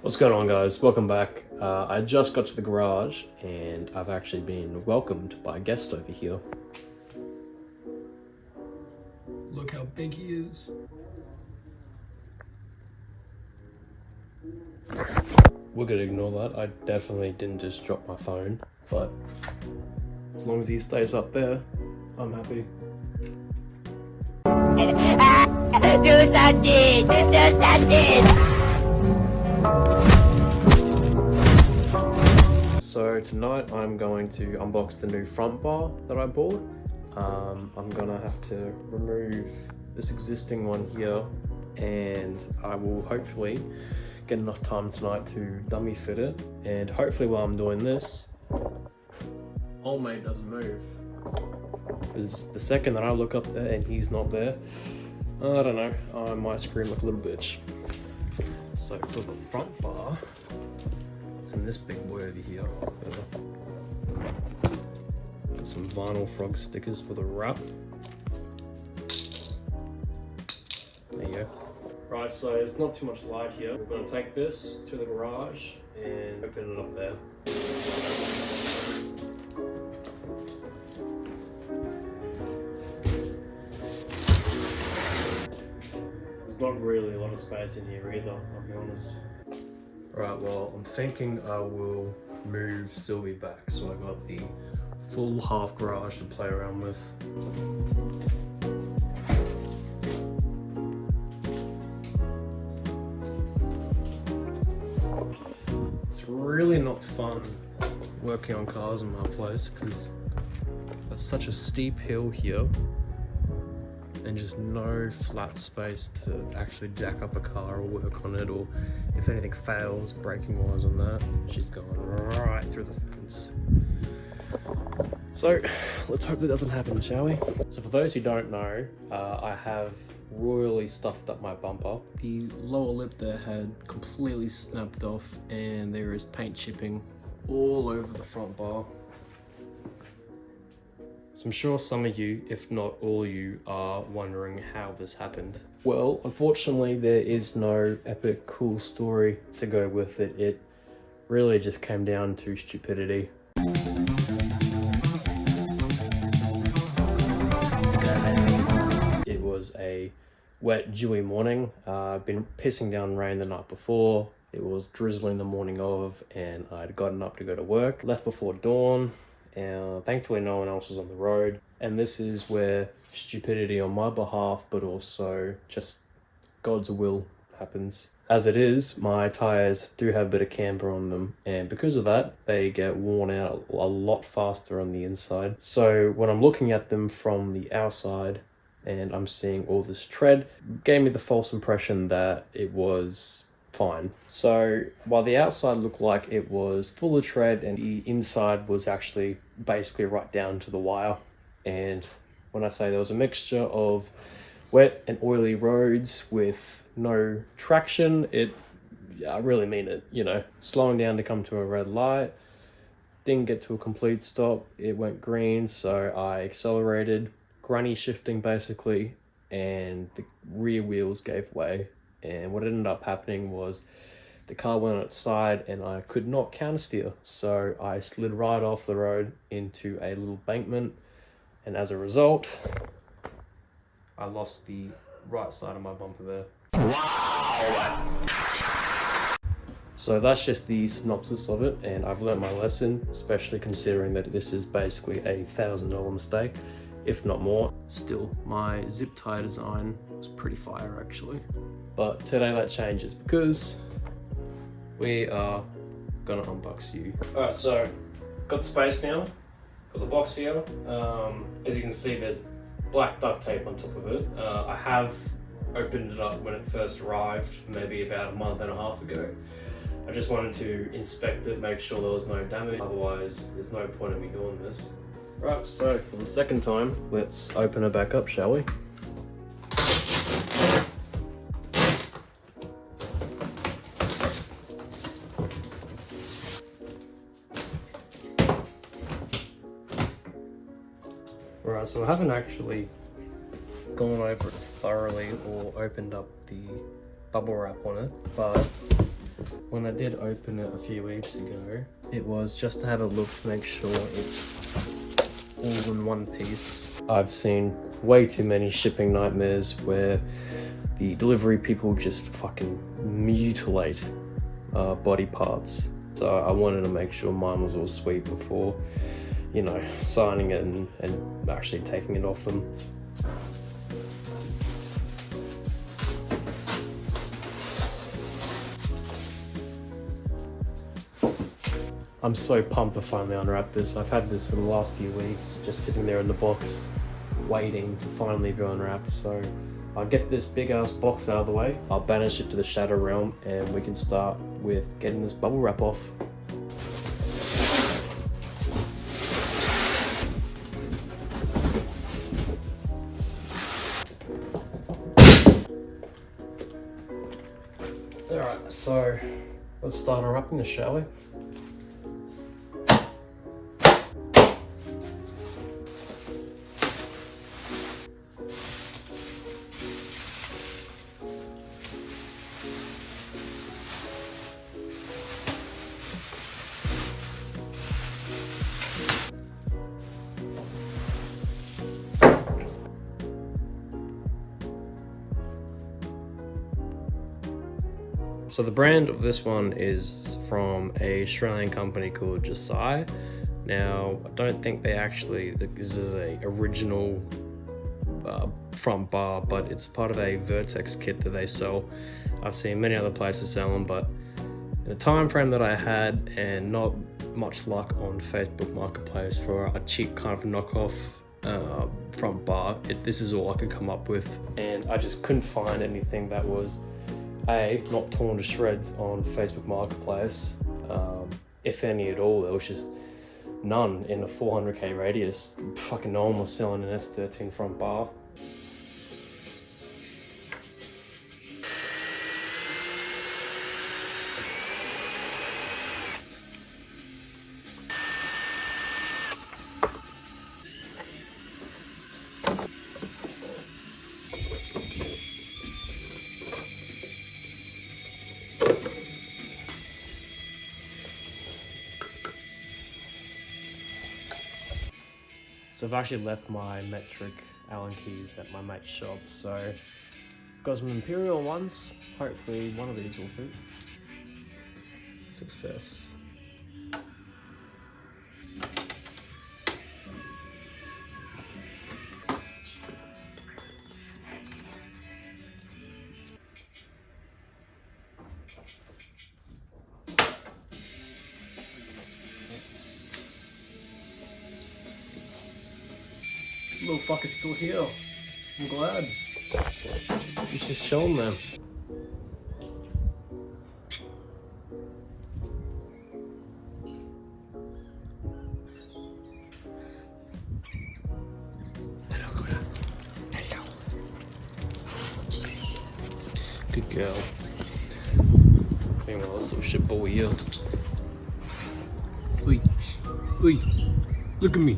What's going on, guys? Welcome back. I just got to the garage and I've actually been welcomed by a guest over here. Look how big he is. We're gonna ignore that. I definitely didn't just drop my phone, but as long as he stays up there, I'm happy. Do something! Do something! So tonight I'm going to unbox the new front bar that I bought. I'm gonna have to remove this existing one here, and I will hopefully get enough time tonight to dummy fit it. And hopefully while I'm doing this, old mate doesn't move. Because the second that I look up there and he's not there, I don't know, I might scream like a little bitch. So for the front bar, it's in this big boy over here. Got some vinyl frog stickers for the wrap. There you go. Right, so there's not too much light here. We're going to take this to the garage and open it up there. There's not really a lot of space in here either, I'll be honest. Right, well, I'm thinking I will move Sylvie back, so I got the full half garage to play around with. It's really not fun working on cars in my place because there's such a steep hill here and just no flat space to actually jack up a car or work on it, or if anything fails braking wise on that, she's going right through the fence. So let's hope that doesn't happen, shall we? So for those who don't know, I have royally stuffed up my bumper. The lower lip there had completely snapped off and there is paint chipping all over the front bar. So I'm sure some of you, if not all of you, are wondering how this happened. Well, unfortunately, there is no epic cool story to go with it. It really just came down to stupidity. It was a wet, dewy morning. I'd been pissing down rain the night before. It was drizzling the morning of, and I'd gotten up to go to work. Left before dawn. Thankfully no one else was on the road, and this is where stupidity on my behalf but also just God's will happens. As it is, my tires do have a bit of camber on them, and because of that they get worn out a lot faster on the inside. So when I'm looking at them from the outside and I'm seeing all this tread, it gave me the false impression that it was fine. So while the outside looked like it was full of tread and the inside was actually basically right down to the wire. And when I say there was a mixture of wet and oily roads with no traction, I really mean it, you know. Slowing down to come to a red light, didn't get to a complete stop, it went green, so I accelerated, granny shifting basically, and the rear wheels gave way. And what ended up happening was the car went on its side and I could not countersteer. So I slid right off the road into a little bankment. And as a result, I lost the right side of my bumper there. Wow! So that's just the synopsis of it. And I've learned my lesson, especially considering that this is basically a $1,000 mistake, if not more. Still, my zip tie design was pretty fire actually. But today that changes because we are gonna unbox you. Alright, so got the space now, got the box here. As you can see, there's black duct tape on top of it. I have opened it up when it first arrived, maybe about a month and a half ago. I just wanted to inspect it, make sure there was no damage, otherwise there's no point in me doing this. Right, so for the second time, let's open it back up, shall we? Right, so I haven't actually gone over it thoroughly or opened up the bubble wrap on it, but When I did open it a few weeks ago, it was just to have a look to make sure it's all in one piece. I've seen way too many shipping nightmares where the delivery people just fucking mutilate body parts. So I wanted to make sure mine was all sweet before, you know, signing it and actually taking it off them. I'm so pumped to finally unwrap this. I've had this for the last few weeks, just sitting there in the box, waiting to finally be unwrapped. So I'll get this big ass box out of the way, I'll banish it to the shadow realm, and we can start with getting this bubble wrap off. Alright, so let's start unwrapping this, shall we? So the brand of this one is from a Australian company called ENJOYYY. Now, I don't think they actually, this is a original front bar, but it's part of a Vertex kit that they sell. I've seen many other places sell them, but in the time frame that I had and not much luck on Facebook Marketplace for a cheap kind of knockoff front bar, this is all I could come up with. And I just couldn't find anything that was not torn to shreds on Facebook Marketplace, if any at all. There was just none in a 400k radius. Fucking no one was selling an S13 front bar. So I've actually left my metric Allen keys at my mate's shop, so got some Imperial ones. Hopefully one of these will fit. Success. Little fucker's still here. I'm glad. He's just chilling, man. Hello, Koda. Hello. Good girl. Meanwhile, this little shit boy here. Oi. Oi. Look at me.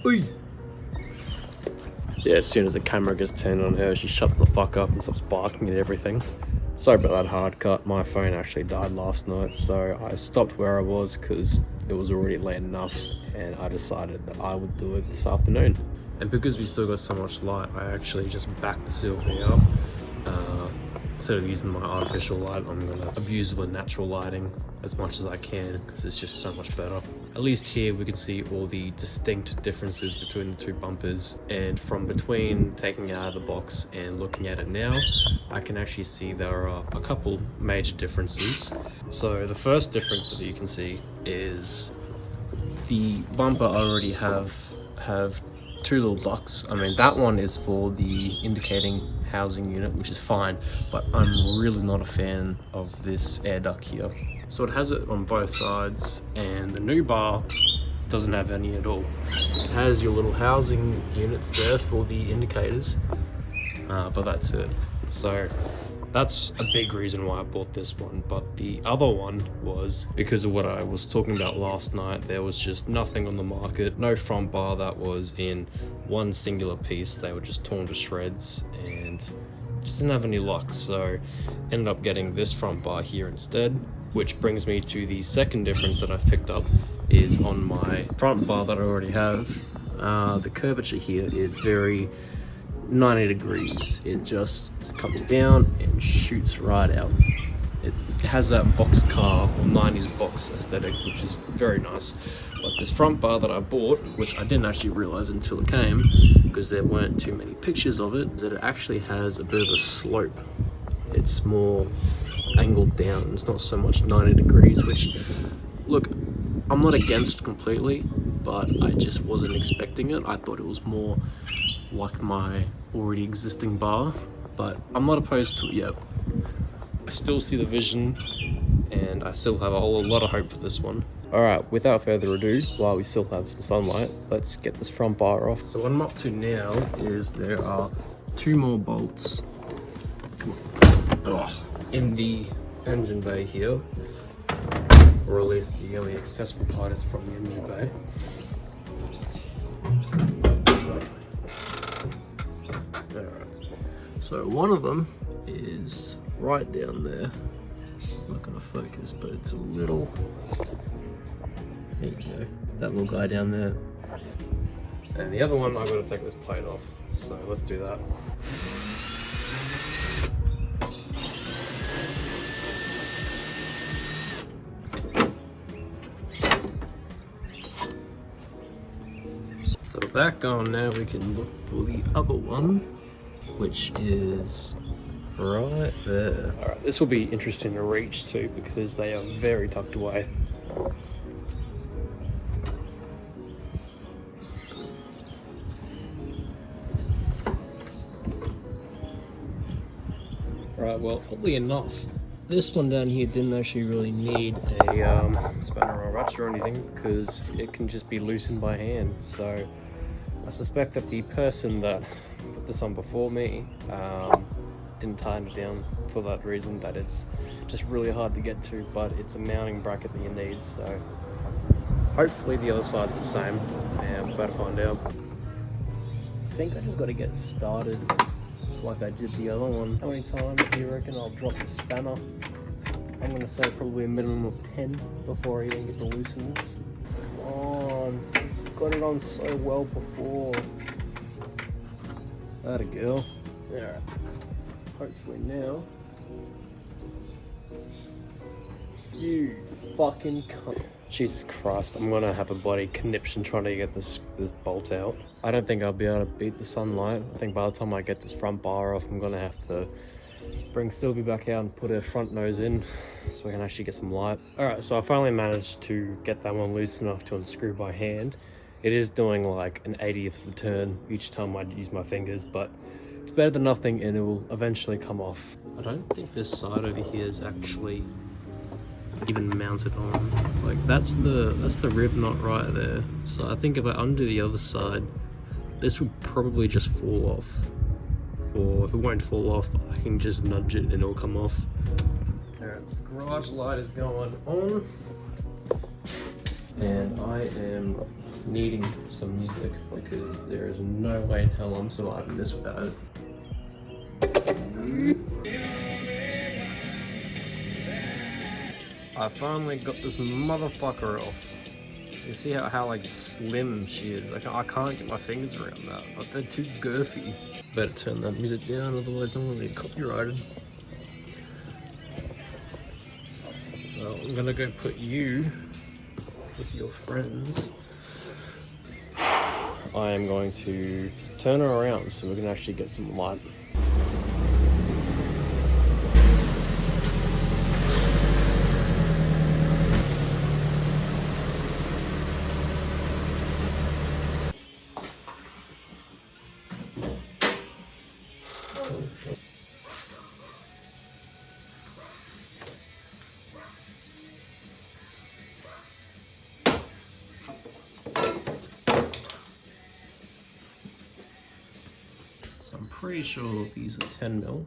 Oi. Yeah, as soon as the camera gets turned on her, she shuts the fuck up and stops barking at everything. Sorry about that hard cut. My phone actually died last night, so I stopped where I was because it was already late enough, and I decided that I would do it this afternoon. And because we still got so much light, I actually just backed the Sylvie up. Instead of using my artificial light, I'm gonna abuse the natural lighting as much as I can because it's just so much better. At least here we can see all the distinct differences between the two bumpers, and from between taking it out of the box and looking at it now, I can actually see there are a couple major differences. So the first difference that you can see is the bumper already have two little ducts. I mean, that one is for the indicating housing unit, which is fine, but I'm really not a fan of this air duct here. So it has it on both sides, and the new bar doesn't have any at all. It has your little housing units there for the indicators, but that's it. So that's a big reason why I bought this one. But the other one was because of what I was talking about last night. There was just nothing on the market, no front bar that was in one singular piece. They were just torn to shreds and just didn't have any luck. So ended up getting this front bar here instead. Which brings me to the second difference that I've picked up is on my front bar that I already have. The curvature here is very 90 degrees. It just comes down and shoots right out. It has that boxcar or 90s box aesthetic, which is very nice. But this front bar that I bought, which I didn't actually realize until it came, because there weren't too many pictures of it, is that it actually has a bit of a slope. It's more angled down. It's not so much 90 degrees, which, look, I'm not against completely, but I just wasn't expecting it. I thought it was more like my already existing bar, but I'm not opposed to it yet. I still see the vision, and I still have a whole lot of hope for this one. Alright, without further ado, while we still have some sunlight, let's get this front bar off. So what I'm up to now is there are 2 more bolts in the engine bay here, or at least the only accessible part is from the engine bay. Alright, so one of them is right down there. It's not going to focus, but it's a little, there you go, that little guy down there. And the other one, I've got to take this plate off, so let's do that. So with that gone, now we can look for the other one, which is right there. Alright, this will be interesting to reach too, because they are very tucked away. Right, well, oddly enough, this one down here didn't actually really need a spanner or a ratchet or anything, because it can just be loosened by hand. So I suspect that the person that put this on before me didn't tighten it down for that reason, that it's just really hard to get to, but it's a mounting bracket that you need. So hopefully the other side's the same, and we're about to find out. I think I just got to get started like I did the other one. How many times do you reckon I'll drop the spanner? I'm gonna say probably a minimum of 10 before I even get to loosen this. Come on, got it on so well before. That a girl. Alright, hopefully now. You fucking cunt. Jesus Christ, I'm gonna have a bloody conniption trying to get this bolt out. I don't think I'll be able to beat the sunlight. I think by the time I get this front bar off, I'm gonna have to bring Sylvie back out and put her front nose in so I can actually get some light. Alright, so I finally managed to get that one loose enough to unscrew by hand. It is doing like an 80th of a turn each time I use my fingers, but it's better than nothing, and it will eventually come off. I don't think this side over here is actually even mounted on. Like that's the rib knot right there. So I think if I undo the other side, this would probably just fall off. Or if it won't fall off, I can just nudge it and it'll come off. Alright, garage light is going on. And I am needing some music because there is no way in hell I'm surviving this without it. I finally got this motherfucker off. You see how like slim she is? I can't get my fingers around that. Like, they're too girthy. Better turn that music down, otherwise I'm gonna get copyrighted. Well, I'm gonna go put you with your friends. I am going to turn her around so we can actually get some light. So I'm pretty sure these are 10 mil.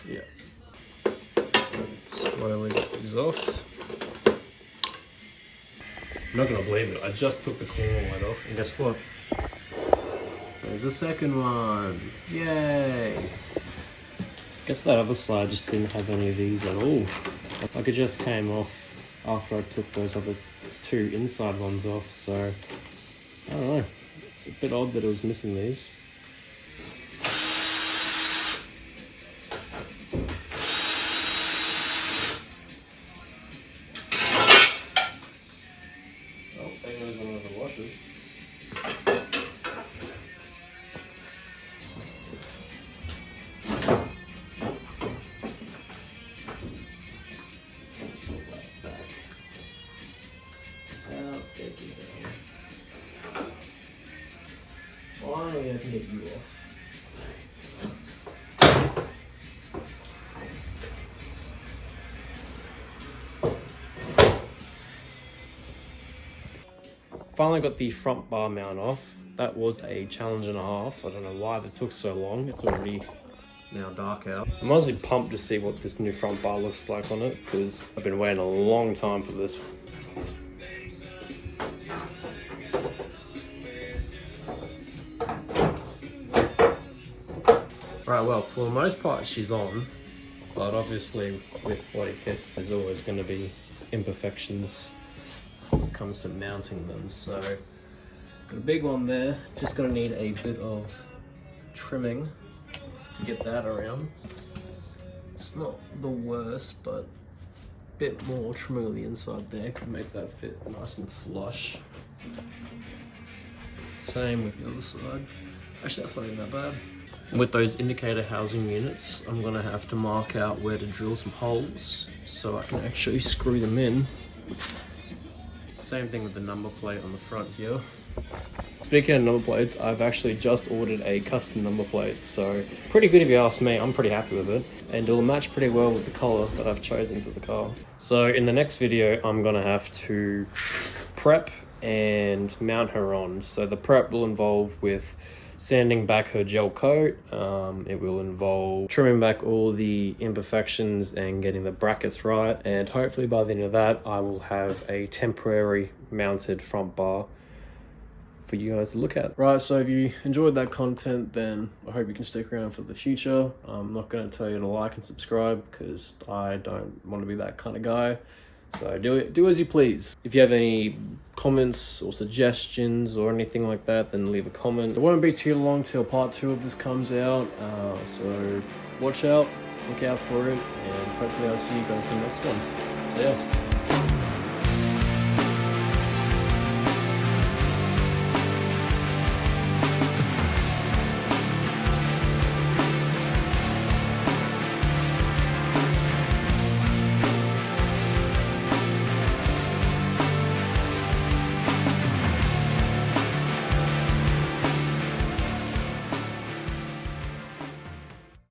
Yeah. Slowly get these off. I'm not gonna believe it, I just took the corner light off, and guess what? There's the second one. Yay! Guess that other side just didn't have any of these at all. Like it just came off after I took those other two inside ones off, so I don't know. It's a bit odd that it was missing these. Oh, there goes one of the washers. Finally, I can get you off. Finally got the front bar mount off. That was a challenge and a half. I don't know why that took so long. It's already now dark out. I'm honestly pumped to see what this new front bar looks like on it because I've been waiting a long time for this. Right, well, for the most part she's on, but obviously with body kits there's always going to be imperfections when it comes to mounting them. So got a big one there, just going to need a bit of trimming to get that around. It's not the worst, but a bit more trimming on the inside there could make that fit nice and flush. Same with the other side. Actually, that's not even that bad. With those indicator housing units, I'm gonna have to mark out where to drill some holes so I can actually screw them in. Same thing with the number plate on the front here. Speaking of number plates, I've actually just ordered a custom number plate, so pretty good if you ask me. I'm pretty happy with it, and it'll match pretty well with the color that I've chosen for the car. So in the next video, I'm gonna have to prep and mount her on. So the prep will involve with sanding back her gel coat. It will involve trimming back all the imperfections and getting the brackets right, and hopefully by the end of that I will have a temporary mounted front bar for you guys to look at. Right, so if you enjoyed that content, then I hope you can stick around for the future. I'm not going to tell you to like and subscribe because I don't want to be that kind of guy. So do as you please. If you have any comments or suggestions or anything like that, then leave a comment. It won't be too long till part 2 of this comes out, so watch out, look out for it, and hopefully I'll see you guys in the next one. So yeah.